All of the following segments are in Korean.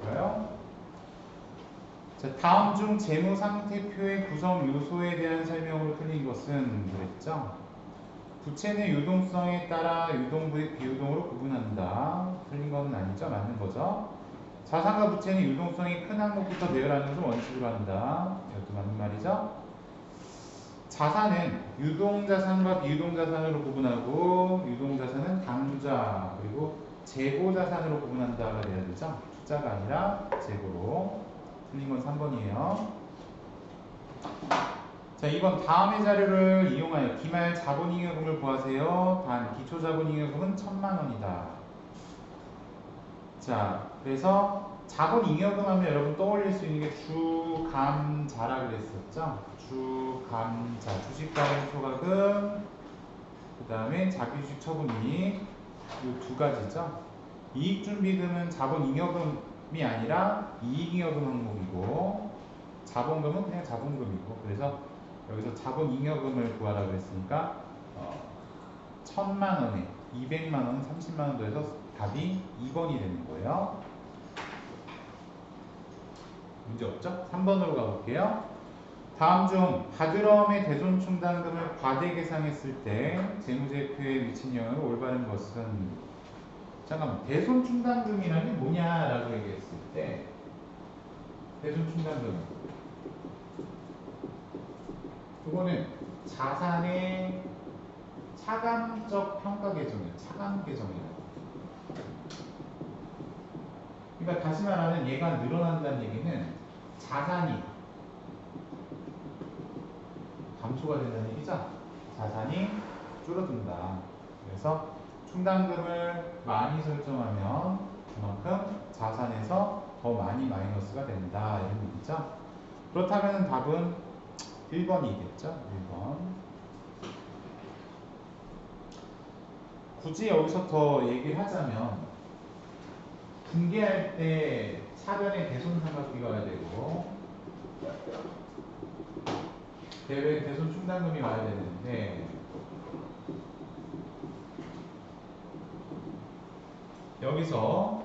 볼까요? 자, 다음 중 재무상태표의 구성 요소에 대한 설명으로 틀린 것은 그랬죠? 부채는 유동성에 따라 유동부의 비유동으로 구분한다. 틀린 건 아니죠? 맞는 거죠? 자산과 부채는 유동성이 큰 항목부터 배열하는 것을 원칙으로 한다. 이것도 맞는 말이죠? 자산은 유동자산과 비유동자산으로 구분하고 유동자산은 당좌 그리고 재고자산으로 구분한다가 돼야 되죠? 투자가 아니라 재고로. 틀린 건 3번이에요. 자, 2번 다음의 자료를 이용하여 기말 자본잉여금을 구하세요. 단 기초자본잉여금은 1,000만원이다. 자, 그래서 자본잉여금 하면 여러분 떠올릴 수 있는 게 주감자라 그랬었죠. 주감자, 주식가액 소가금, 그 다음에 자기주식 처분이익, 이 두 가지죠. 이익준비금은 자본잉여금이 아니라 이익잉여금 항목이고, 자본금은 그냥 자본금이고, 그래서 여기서 자본잉여금을 구하라고 했으니까 1,000만원에 200만원, 30만원 더해서 답이 2번이 되는 거예요. 문제 없죠? 3번으로 가볼게요. 다음 중 바드럼의 대손충당금을 과대 계상했을 때 재무제표에 미친 영향을 올바른 것은, 잠깐만, 대손충당금이라는 게 뭐냐라고 얘기했을 때 대손충당금 그거는 자산의 차감적 평가 계정이에요. 차감 계정이에요. 그러니까 다시 말하면 얘가 늘어난다는 얘기는 자산이 감소가 된다는 얘기죠. 자산이 줄어든다. 그래서 충당금을 많이 설정하면 그만큼 자산에서 더 많이 마이너스가 된다. 이런 얘기죠. 그렇다면 답은 1번이겠죠. 1번. 굳이 여기서 더 얘기를 하자면 분개할 때 사변의 대손삼각비가 와야 되고 대외 대손 충당금이 와야 되는데 여기서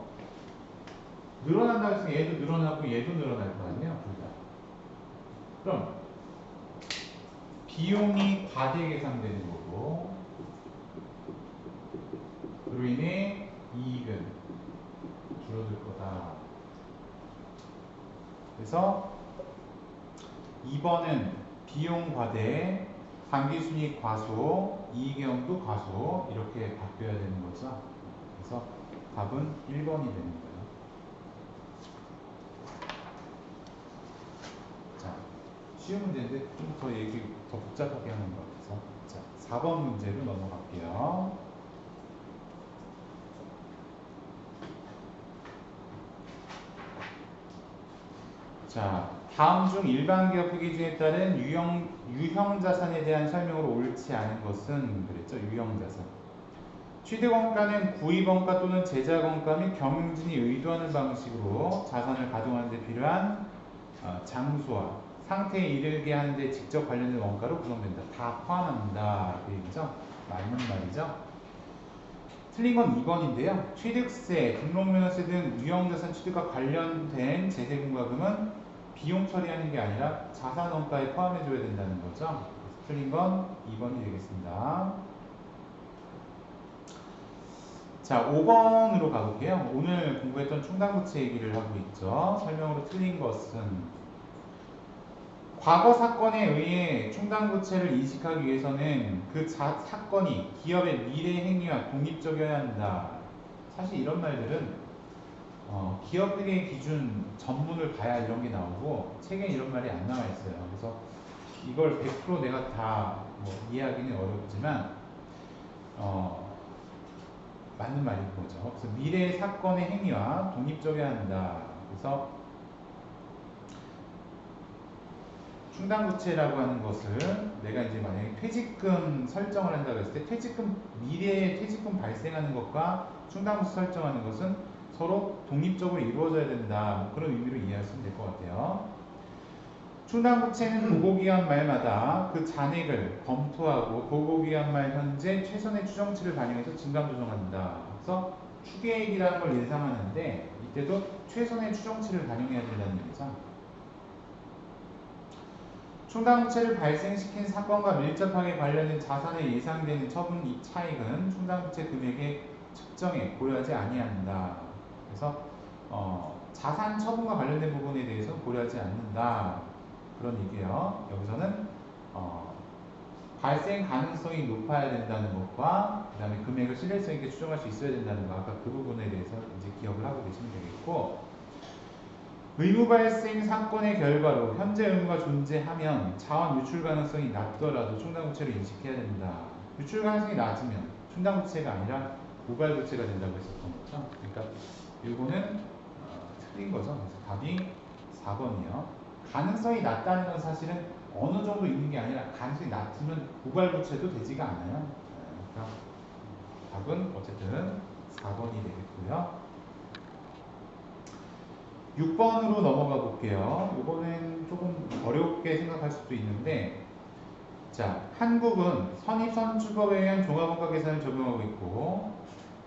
늘어난다고 했으면 얘도 늘어나고 얘도 늘어날 거 아니에요. 둘 다. 그럼 비용이 과대 계상되는 거고 그로 인해 이익은 줄어들 거다. 그래서 2번은 비용 과대, 당기순이익 과소, 이익형도 과소 이렇게 바뀌어야 되는 거죠. 그래서 답은 1번이 되는 거예요. 자, 쉬운 문제인데 좀 더 얘기 더 복잡하게 하는 것 같아서 자, 4번 문제로 넘어갈게요. 자, 다음 중 일반 기업 회계주에 따른 유형 자산에 대한 설명으로 옳지 않은 것은 그랬죠. 유형 자산. 취득원가는 구입원가 또는 제작원가 및 경영진이 의도하는 방식으로 자산을 가동하는 데 필요한 장소와 상태에 이르게 하는 데 직접 관련된 원가로 구성된다. 다 포함한다. 그 얘기죠. 맞는 말이죠. 틀린 건 2번인데요. 취득세, 등록면허세 등 유형자산 취득과 관련된 재세금과금은 비용 처리하는 게 아니라 자산원가에 포함해줘야 된다는 거죠. 틀린 건 2번이 되겠습니다. 자, 5번으로 가볼게요. 오늘 공부했던 충당부채 얘기를 하고 있죠. 설명으로 틀린 것은 과거 사건에 의해 충당부채를 인식하기 위해서는 그 사건이 기업의 미래 행위와 독립적이어야 한다. 사실 이런 말들은 기업 회계 기준 전문을 봐야 이런 게 나오고 책에 이런 말이 안 나와 있어요. 그래서 이걸 100% 내가 다 뭐 이해하기는 어렵지만 맞는 말인 거죠. 그래서 미래 사건의 행위와 독립적이어야 한다. 그래서 충당부채라고 하는 것을 내가 이제 만약에 퇴직금 설정을 한다고 했을 때 미래에 퇴직금 발생하는 것과 충당부채 설정하는 것은 서로 독립적으로 이루어져야 된다. 뭐 그런 의미로 이해하시면 될 것 같아요. 충당부채는 보고기한 말마다 그 잔액을 검토하고 보고기한 말 현재 최선의 추정치를 반영해서 증감 조정한다. 그래서 추계액이라는 걸 예상하는데 이 이때도 최선의 추정치를 반영해야 된다는 얘기죠. 충당부채를 발생시킨 사건과 밀접하게 관련된 자산에 예상되는 처분 이 차익은 충당부채 금액의 측정에 고려하지 아니한다. 그래서 자산 처분과 관련된 부분에 대해서 고려하지 않는다. 그런 얘기예요. 여기서는 발생 가능성이 높아야 된다는 것과 그 다음에 금액을 신뢰성 있게 추정할 수 있어야 된다는 거, 아까 그 부분에 대해서 이제 기억을 하고 계시면 되겠고, 의무 발생 사건의 결과로 현재 의무가 존재하면 자원 유출 가능성이 낮더라도 충당부채를 인식해야 된다. 유출 가능성이 낮으면 충당부채가 아니라 고발부채가 된다고 했었던 거죠. 그러니까 이거는 틀린 거죠. 그래서 답이 4번이요. 가능성이 낮다는 건 사실은 어느 정도 있는 게 아니라 가능성이 낮으면 고발부채도 되지가 않아요. 그러니까 답은 어쨌든 4번이 되겠고요. 6번으로 넘어가 볼게요. 이거는 조금 어렵게 생각할 수도 있는데, 자, 한국은 선입선출법에 의한 종합원가 계산을 적용하고 있고,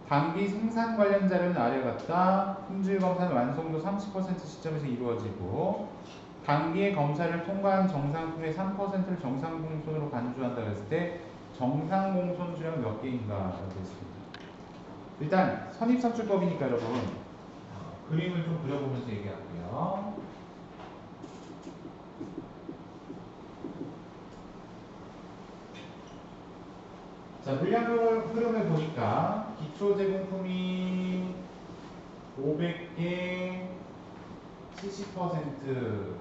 단기 생산 관련 자료는 아래와 같다. 품질 검사는 완성도 30% 시점에서 이루어지고, 단기의 검사를 통과한 정상품의 3%를 정상공손으로 간주한다 그랬을 때 정상공손 수량 몇 개인가 라고 했습니다. 일단 선입선출법이니까 여러분 그림을 좀 그려보면서 얘기할게요. 자, 물량 흐름을 보니까 기초 제공품이 500개 70%,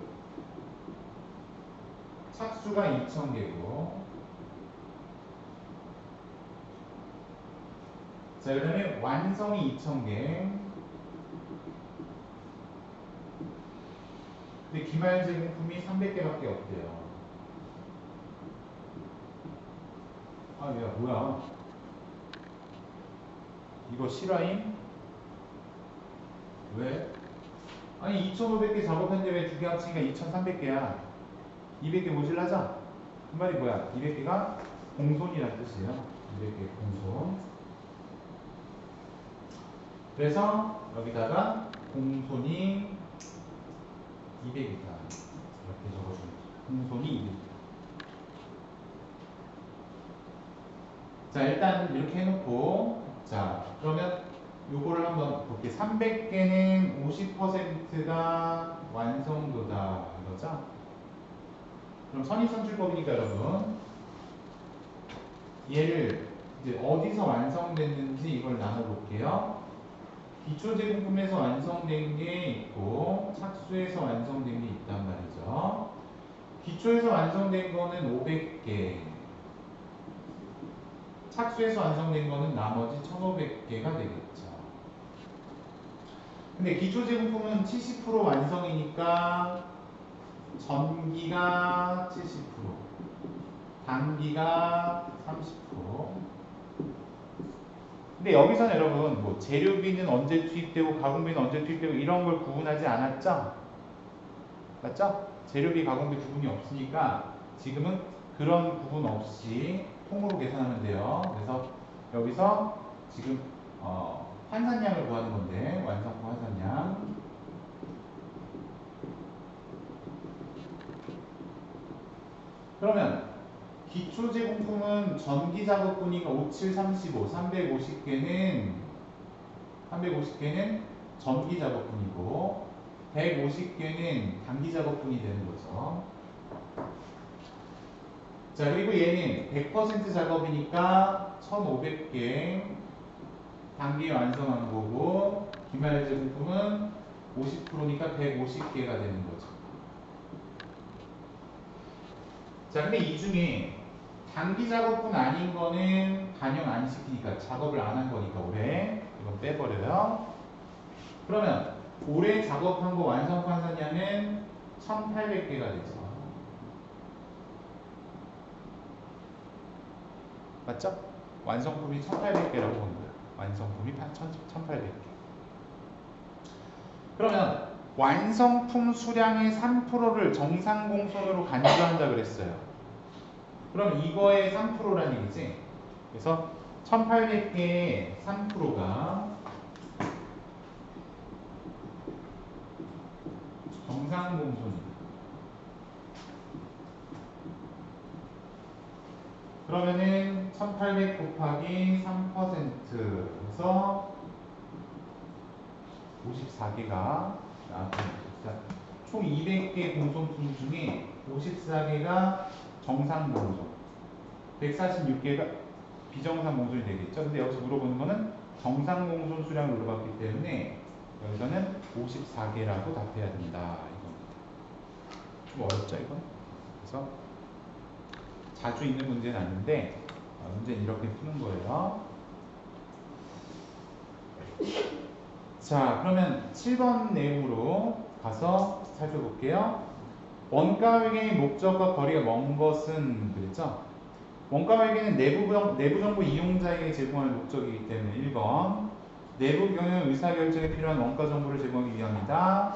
착수가 2,000개고, 자, 그 다음에 완성이 2,000개. 근데 기말 제공품이 300개밖에 없대요. 아, 야, 뭐야. 이거 실화임? 왜? 아니, 2,500개 작업했는데 왜 두 개 합치니까 2,300개야? 200개 모질라져? 그 말이 뭐야? 200개가 공손이라는 뜻이에요. 200개 공손. 그래서 여기다가 공손이 200이다. 이렇게 적어주면 돼요. 공손이 200이다. 자, 일단 이렇게 해놓고, 자, 그러면 요거를 한번 볼게요. 300개는 50%가 완성도다. 이거죠? 그럼 선입선출법이니까 여러분, 얘를 이제 어디서 완성됐는지 이걸 나눠볼게요. 기초제공품에서 완성된 게 있고 착수에서 완성된 게 있단 말이죠. 기초에서 완성된 거는 500개, 착수에서 완성된 거는 나머지 1500개가 되겠죠. 근데 기초제공품은 70% 완성이니까 전기가 70%, 단기가 30%. 근데 여기서는 여러분 뭐 재료비는 언제 투입되고 가공비는 언제 투입되고 이런 걸 구분하지 않았죠? 맞죠? 재료비 가공비 구분이 없으니까 지금은 그런 구분 없이 통으로 계산하면 돼요. 그래서 여기서 지금 환산량을 구하는 건데 완성품 환산량, 그러면 기초 제공품은 전기 작업분이가 5, 7, 35, 350개는 전기 작업분이고 150개는 단기 작업분이 되는 거죠. 자, 그리고 얘는 100% 작업이니까 1500개 단기에 완성한 거고, 기말 제공품은 50%니까 150개가 되는 거죠. 자, 근데 이 중에 단기 작업분 아닌 거는 반영 안 시키니까 작업을 안 한 거니까 올해 이건 빼버려요. 그러면 올해 작업한 거 완성 환산량은 1800개가 되죠. 맞죠? 완성품이 1800개라고 본 거예요. 완성품이 1800개. 그러면 완성품 수량의 3%를 정상 공손으로 간주한다 그랬어요. 그럼 이거의 3%란 얘기지. 그래서 1800개의 3%가 정상공손이다. 그러면은 1800 곱하기 3%에서 54개가 나왔습니다. 총 200개 공손품 중에 54개가 정상 공손, 146개가 비정상 공손이 되겠죠. 근데 여기서 물어보는 거는 정상 공손 수량을 물어봤기 때문에 여기서는 54개라고 답해야 된다. 이겁니다. 좀 어렵죠, 이건? 그래서 자주 있는 문제는 아닌데 문제는 이렇게 푸는 거예요. 자, 그러면 7번 내용으로 가서 살펴볼게요. 원가 회계의 목적과 거리가 먼 것은 그랬죠? 원가 회계는 내부 정보 이용자에게 제공할 목적이기 때문에 1번 내부 경영 의사결정에 필요한 원가 정보를 제공하기 위함이다.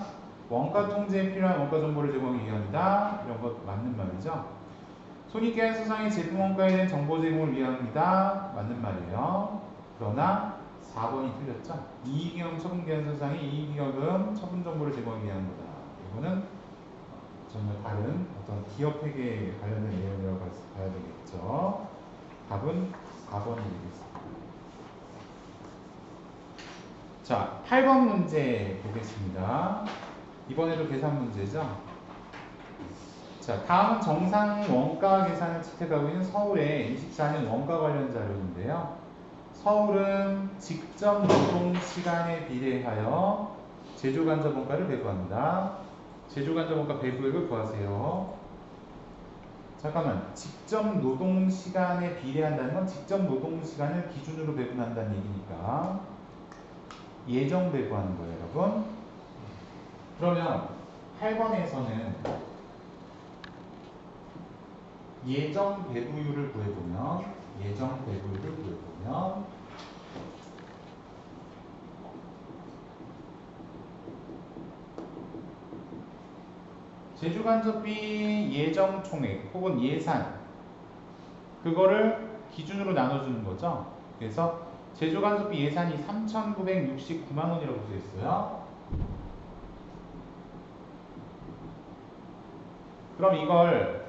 원가 통제에 필요한 원가 정보를 제공하기 위함이다. 이런 것 맞는 말이죠. 손익계산 수상의 제품 원가에 대한 정보 제공을 위함이다. 맞는 말이에요. 그러나 4번이 틀렸죠. 이익이익 처분계산 수상의 이익이익은 처분 정보를 제공하기 위한 거다. 이거는 전혀 다른 어떤 기업 회계에 관련된 내용이라고 봐야 되겠죠. 답은 4번이 되겠습니다. 자, 8번 문제 보겠습니다. 이번에도 계산 문제죠. 자, 다음은 정상 원가 계산을 채택하고 있는 서울의 24년 원가 관련 자료인데요. 서울은 직접 노동 시간에 비례하여 제조간접 원가를 배부합니다. 제조간접 원가 배부액을 구하세요. 잠깐만, 직접 노동 시간에 비례한다는 건 직접 노동 시간을 기준으로 배분한다는 얘기니까 예정 배부하는 거예요, 여러분. 그러면 8번에서는 예정 배부율을 구해보면 제조간접비 예정 총액 혹은 예산 그거를 기준으로 나눠주는 거죠. 그래서 제조간접비 예산이 3,969만 원이라고 되어 있어요. 그럼 이걸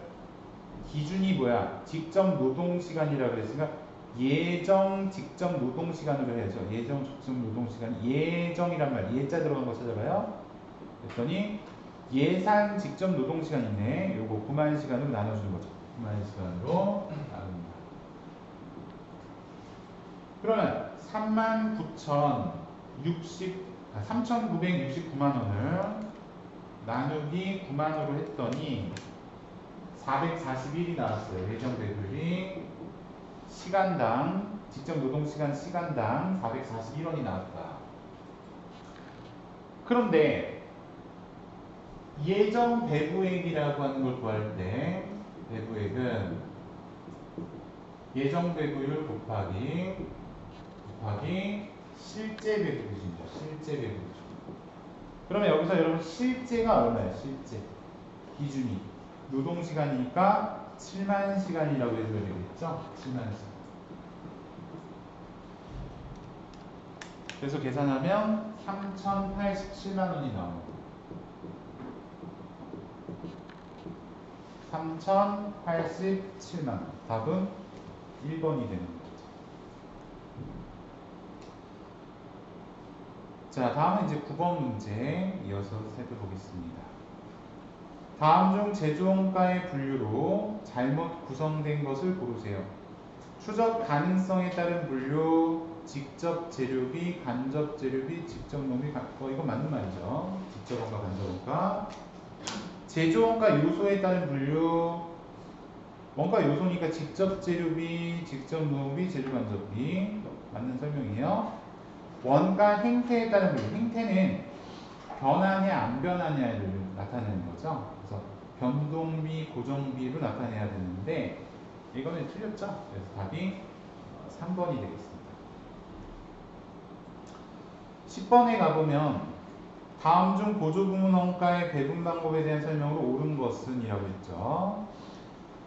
기준이 뭐야? 직접 노동시간이라고 그랬으니까 예정 직접 노동시간으로 해야죠. 예정 직접 노동시간 예정이란 말 예자 들어간 거 찾아봐요. 그랬더니 예산 직접 노동시간 있네. 요거 9만 시간으로 나눠주는 거죠. 9만 시간으로 나눕니다. 그러면 3,969만 원을 나누기 9만으로 했더니 441이 나왔어요. 예정 배율이 시간당 직접 노동시간 시간당 441원이 나왔다. 그런데 예정 배부액이라고 하는 걸 구할 때 배부액은 예정 배부율 곱하기 실제 배부 기준이죠. 실제 배부 기준. 그러면 여기서 여러분 실제가 얼마예요? 실제 기준이 노동시간이니까 7만 시간이라고 해줘야 되겠죠? 7만 시간. 그래서 계산하면 3,087만 원이 나옵니다. 3,087만 원. 답은 1번이 되는 거죠. 자, 다음은 이제 9번 문제 이어서 살펴보겠습니다. 다음 중 제조원가의 분류로 잘못 구성된 것을 고르세요. 추적 가능성에 따른 분류, 직접 재료비, 간접 재료비, 직접 노비, 이거 맞는 말이죠. 직접 원가, 간접 원가. 제조원가 요소에 따른 분류, 원가 요소니까 직접 재료비, 직접 노비, 재료 간접비 맞는 설명이에요. 원가 행태에 따른 분류, 행태는 변하냐 안 변하냐를 나타내는 거죠. 그래서 변동비, 고정비로 나타내야 되는데 이거는 틀렸죠. 그래서 답이 3번이 되겠습니다. 10번에 가보면 다음 중 보조부문 원가의 배분 방법에 대한 설명으로 옳은 것은 이라고 했죠.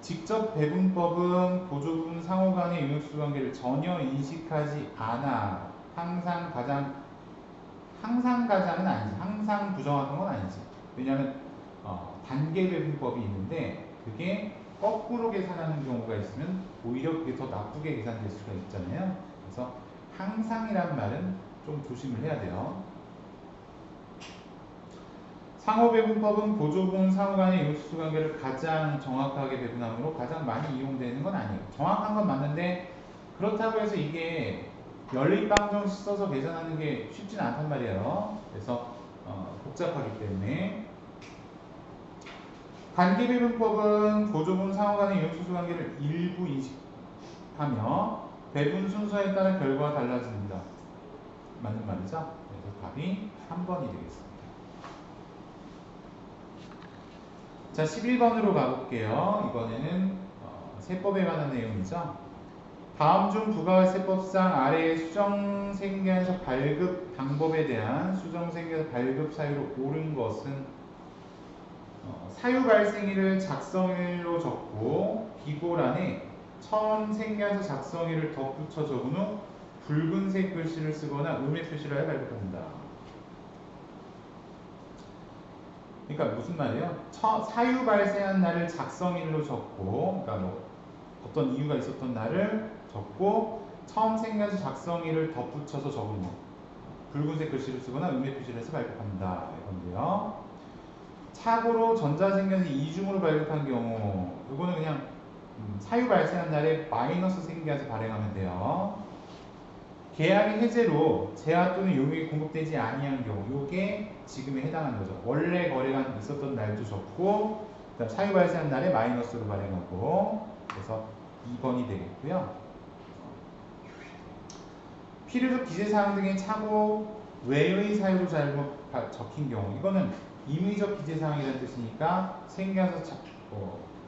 직접 배분법은 보조부문 상호 간의 유효수 관계를 전혀 인식하지 않아. 항상 가장은 아니지. 항상 부정확한 건 아니지. 왜냐하면 단계 배분법이 있는데 그게 거꾸로 계산하는 경우가 있으면 오히려 그게 더 나쁘게 계산될 수가 있잖아요. 그래서 항상이란 말은 좀 조심을 해야 돼요. 상호 배분법은 보조분 상호 간의 이웃수수 관계를 가장 정확하게 배분하므로 가장 많이 이용되는 건 아니에요. 정확한 건 맞는데 그렇다고 해서 이게 연립방정식 써서 계산하는 게 쉽진 않단 말이에요. 그래서 복잡하기 때문에 관계배분법은 보조분 상호 간의 이웃수수 관계를 일부 인식하며 배분 순서에 따라 결과가 달라집니다. 맞는 말이죠? 그래서 답이 3번이 되겠습니다. 자, 11번으로 가볼게요. 이번에는 세법에 관한 내용이죠. 다음 중 부가의 세법상 아래의 수정생계에서 발급 방법에 대한 수정생계에서 발급 사유로 옳은 것은 사유 발생일을 작성일로 적고 비고란에 처음 생계에서 작성일을 덧붙여 적은 후 붉은색 글씨를 쓰거나 음의 표시를 하여 발급합니다. 그러니까 무슨 말이에요? 사유 발생한 날을 작성일로 적고, 그러니까 뭐 어떤 이유가 있었던 날을 적고 처음 생겨서 작성일을 덧붙여서 적은 거. 붉은색 글씨를 쓰거나 음의 표시를 해서 발급합니다. 이건데요. 참고로 전자생겨서 이중으로 발급한 경우, 이거는 그냥 사유 발생한 날에 마이너스 생겨서 발행하면 돼요. 계약의 해제로 재화 또는 용익이 공급되지 아니한 경우, 요게 지금에 해당하는 거죠. 원래 거래가 있었던 날도 적고, 그다음 사유 발생한 날에 마이너스로 발행하고, 그래서 2번이 되겠고요. 필요적 기재사항 등의 착오 외의 사유로 잘못 적힌 경우, 이거는 임의적 기재사항이라는 뜻이니까 생겨서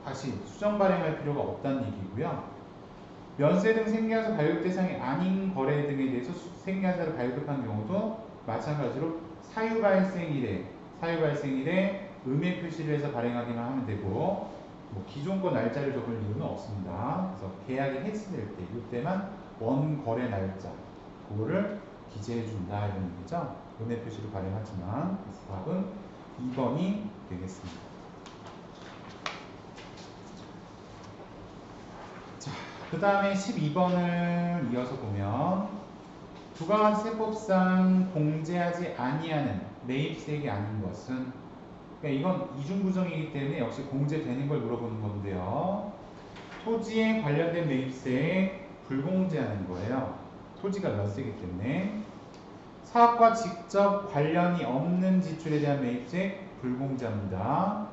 다시 수정 발행할 필요가 없다는 얘기고요. 면세 등 생계하자 발급 대상이 아닌 거래 등에 대해서 생계하자를 발급한 경우도 마찬가지로 사유 발생일에 음의 표시를 해서 발행하기만 하면 되고, 뭐 기존 거 날짜를 적을 이유는 없습니다. 그래서 계약이 해지될 때 이때만 원 거래 날짜 그거를 기재해 준다 이런 얘기죠. 음의 표시로 발행하지만, 그래서 답은 2번이 되겠습니다. 그 다음에 12번을 이어서 보면 부가세법상 공제하지 아니하는 매입세액이 아닌 것은, 그러니까 이건 이중부정이기 때문에 역시 공제되는 걸 물어보는 건데요. 토지에 관련된 매입세액 불공제하는 거예요. 토지가 면세이기 때문에. 사업과 직접 관련이 없는 지출에 대한 매입세액 불공제합니다.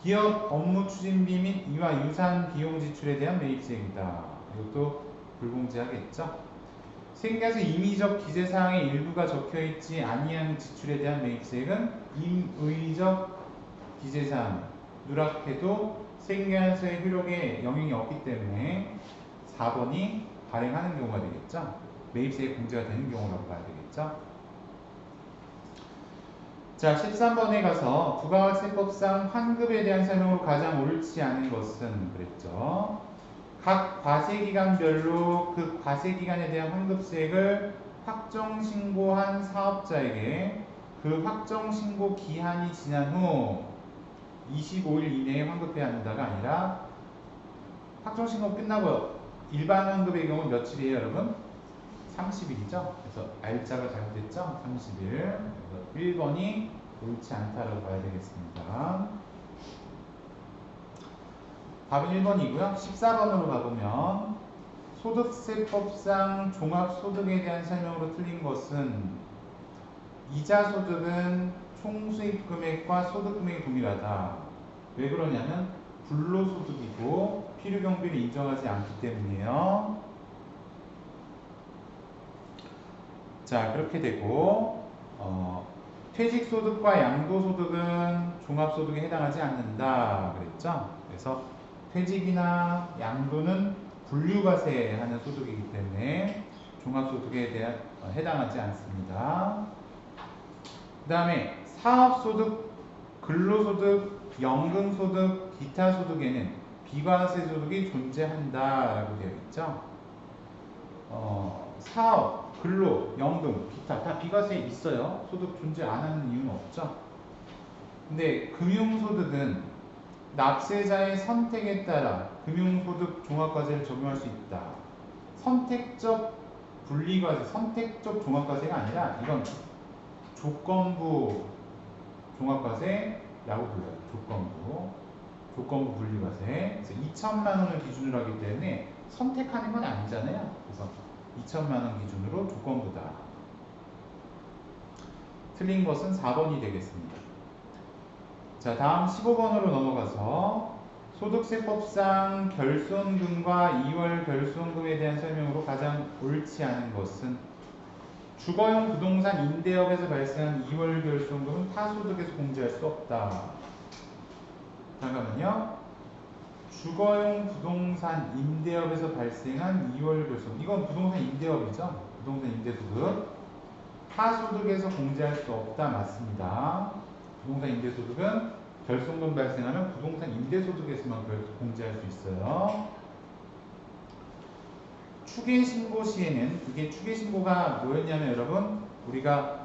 기업 업무 추진비 및 이와 유사한 비용 지출에 대한 매입세액이다. 이것도 불공제하겠죠. 생계에서 임의적 기재사항의 일부가 적혀있지 아니한 지출에 대한 매입세액은 임의적 기재사항 누락해도 생계에서의 효력에 영향이 없기 때문에 4번이 발행하는 경우가 되겠죠. 매입세액 공제가 되는 경우라고 봐야 되겠죠. 자, 13번에 가서 부가세법상 환급에 대한 설명으로 가장 옳지 않은 것은 그랬죠. 각 과세기간별로 그 과세기간에 대한 환급세액을 확정신고한 사업자에게 그 확정신고 기한이 지난 후 25일 이내에 환급해야 한다가 아니라, 확정신고 끝나고 일반 환급의 경우 며칠이에요 여러분? 30일이죠? 그래서 날짜가 잘못됐죠? 30일. 그래서 1번이 옳지 않다라고 봐야 되겠습니다. 답은 1번이고요. 14번으로 가보면 소득세법상 종합소득에 대한 설명으로 틀린 것은 이자소득은 총수입금액과 소득금액이 동일하다. 왜 그러냐면 불로소득이고 필요경비를 인정하지 않기 때문이에요. 자, 그렇게 되고 퇴직소득과 양도소득은 종합소득에 해당하지 않는다 그랬죠. 그래서 퇴직이나 양도는 분류과세하는 소득이기 때문에 종합소득에 대한 해당하지 않습니다. 그 다음에 사업소득, 근로소득, 연금소득, 기타소득에는 비과세 소득이 존재한다라고 되어 있죠. 사업, 근로, 연금, 기타 다 비과세 있어요. 소득 존재 안 하는 이유는 없죠. 근데 금융소득은 납세자의 선택에 따라 금융소득 종합과세를 적용할 수 있다. 선택적 분리과세, 선택적 종합과세가 아니라 이건 조건부 종합과세라고 불러요. 조건부 분리과세. 그래서 2천만 원을 기준으로 하기 때문에 선택하는 건 아니잖아요. 그래서 2천만 원 기준으로 조건부다. 틀린 것은 4번이 되겠습니다. 자, 다음 15번으로 넘어가서 소득세법상 결손금과 2월 결손금에 대한 설명으로 가장 옳지 않은 것은 주거용 부동산 임대업에서 발생한 2월 결손금은 타소득에서 공제할 수 없다. 잠깐만요. 주거용 부동산 임대업에서 발생한 2월 결손금. 이건 부동산 임대업이죠. 부동산 임대소득. 타소득에서 공제할 수 없다. 맞습니다. 부동산 임대소득은 결손금 발생하면 부동산 임대소득에서만 공제할 수 있어요. 추계신고 시에는 이게 추계신고가 뭐였냐면 여러분 우리가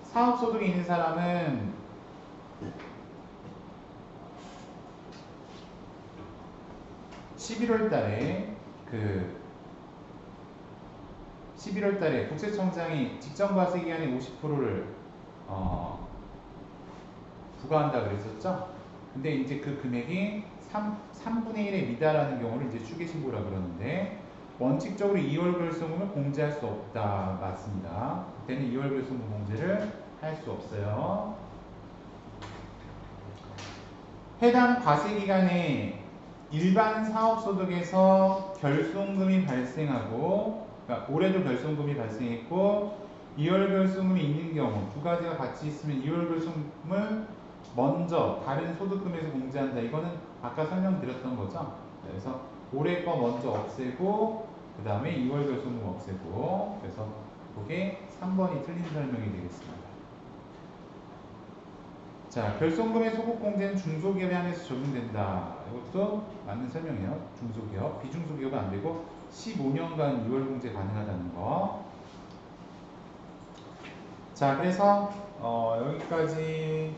사업소득이 있는 사람은 11월 달에 국세청장이 직전과세 기간의 50%를 부과한다 그랬었죠? 근데 이제 그 금액이 3분의 1에 미달하는 경우를 이제 추계신고라 그러는데 원칙적으로 2월 결손금을 공제할 수 없다. 맞습니다. 그때는 2월 결손금 공제를 할 수 없어요. 해당 과세기간에 일반 사업소득에서 결손금이 발생하고 그러니까 올해도 결손금이 발생했고 2월 결손금이 있는 경우 두 가지가 같이 있으면 2월 결손금을 먼저 다른 소득금에서 공제한다. 이거는 아까 설명드렸던 거죠. 그래서 올해 거 먼저 없애고 그 다음에 2월 결손금 없애고 그래서 그게 3번이 틀린 설명이 되겠습니다. 자, 결손금의 소급공제는 중소기업에 한해서 적용된다. 이것도 맞는 설명이에요. 중소기업, 비중소기업은 안 되고 15년간 2월 공제 가능하다는 거. 자, 그래서 여기까지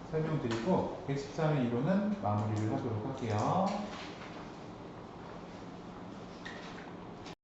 설명드리고 113의 이론은 마무리를 하도록 할게요.